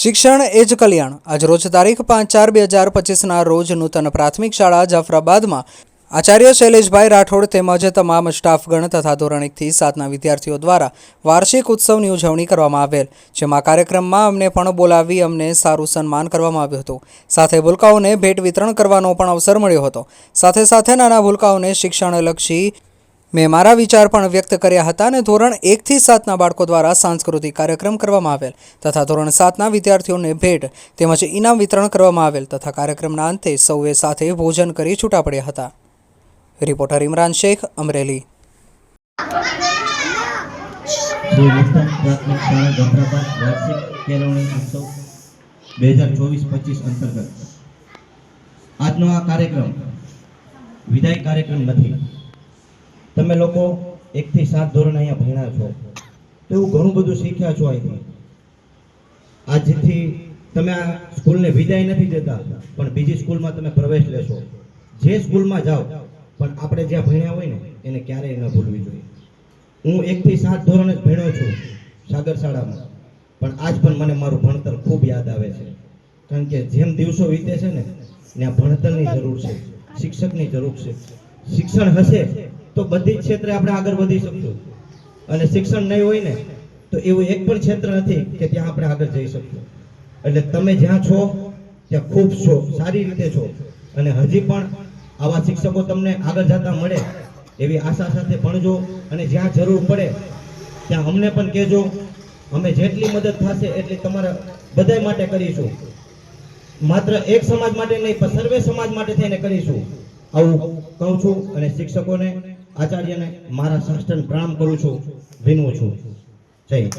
શિક્ષણ એ જ કલ્યાણ. આજરોજ તારીખ 5/4/2025ના રોજ નૂતન પ્રાથમિક શાળા જાફરાબાદમાં આચાર્ય શૈલેષભાઈ રાઠોડ તેમજ તમામ સ્ટાફગણ તથા ધોરણ 1 થી 7ના વિદ્યાર્થીઓ દ્વારા વાર્ષિક ઉત્સવની ઉજવણી કરવામાં આવેલ, જેમાં કાર્યક્રમમાં અમને પણ બોલાવી અમને સારું સન્માન કરવામાં આવ્યું હતું. સાથે ભૂલકાઓને ભેટ વિતરણ કરવાનો પણ અવસર મળ્યો હતો. સાથે સાથે નાના ભૂલકાઓને શિક્ષણલક્ષી મેં મારા વિચાર પણ વ્યક્ત કર્યા હતા અને ધોરણ 1 થી 7ના બાળકો દ્વારા સાંસ્કૃતિક કાર્યક્રમ કરવામાં આવેલ તથા ધોરણ 7ના વિદ્યાર્થીઓને ભેટ તેમજ ઇનામ વિતરણ કરવામાં આવેલ તથા કાર્યક્રમના અંતે સૌએ સાથે ભોજન કરી છૂટા પડ્યા હતા. રિપોર્ટર ઇમરાન શેખ, અમરેલી. શ્રી નૂતન પ્રાથમિક શાળા જાફરાબાદ વાર્ષિક કેળવણી ઉત્સવ 2024-25 અંતર્ગત આજનો આ કાર્યક્રમ વિદાય કાર્યક્રમ નથી. તમે લોકો 1 થી 7 ધોરણ અહીંયા ભણ્યા છો, તો એવું ઘણું બધું શીખ્યા છો અહીંથી. આજથી તમે આ સ્કૂલને વિદાય નથી દેતા, પણ બીજી સ્કૂલમાં તમે પ્રવેશ લેશો. જે સ્કૂલમાં જાઓ, પણ આપણે જ્યાં ભણ્યા હોય ને એને ક્યારેય ન ભૂલવી જોઈએ. હું 1 થી 7 ધોરણ જ ભણ્યો છું સાગર શાળામાં, પણ આજ પણ મને મારું ભણતર ખૂબ યાદ આવે છે. કારણ કે જેમ દિવસો વીતે છે ને, ત્યાં ભણતરની જરૂર છે, શિક્ષકની જરૂર છે. શિક્ષણ હશે તો બધી જ ક્ષેત્રે આપણે આગળ વધી શકશું, અને શિક્ષણ નહીં હોય ને તો એવું એક પણ ક્ષેત્ર નથી કે ત્યાં આપણે આગળ જઈ શકશું. એટલે તમે જ્યાં છો ત્યાં ખૂબ છો, સારી રીતે છો, અને હજી પણ આવા શિક્ષકો તમને આગળ જતા મળે એવી આશા સાથે ભણજો. અને જ્યાં જરૂર પડે ત્યાં અમને પણ કહેજો. અમે જેટલી મદદ થશે એટલી તમારા બધા માટે કરીશું. માત્ર એક સમાજ માટે નહીં, પણ સર્વે સમાજ માટે થઈને કરીશું. આવું કહું છું અને શિક્ષકોને, આચાર્યને મારા સાષ્ટાંગ પ્રણામ કરું છું, વિનવું છું. જય હિન્દ.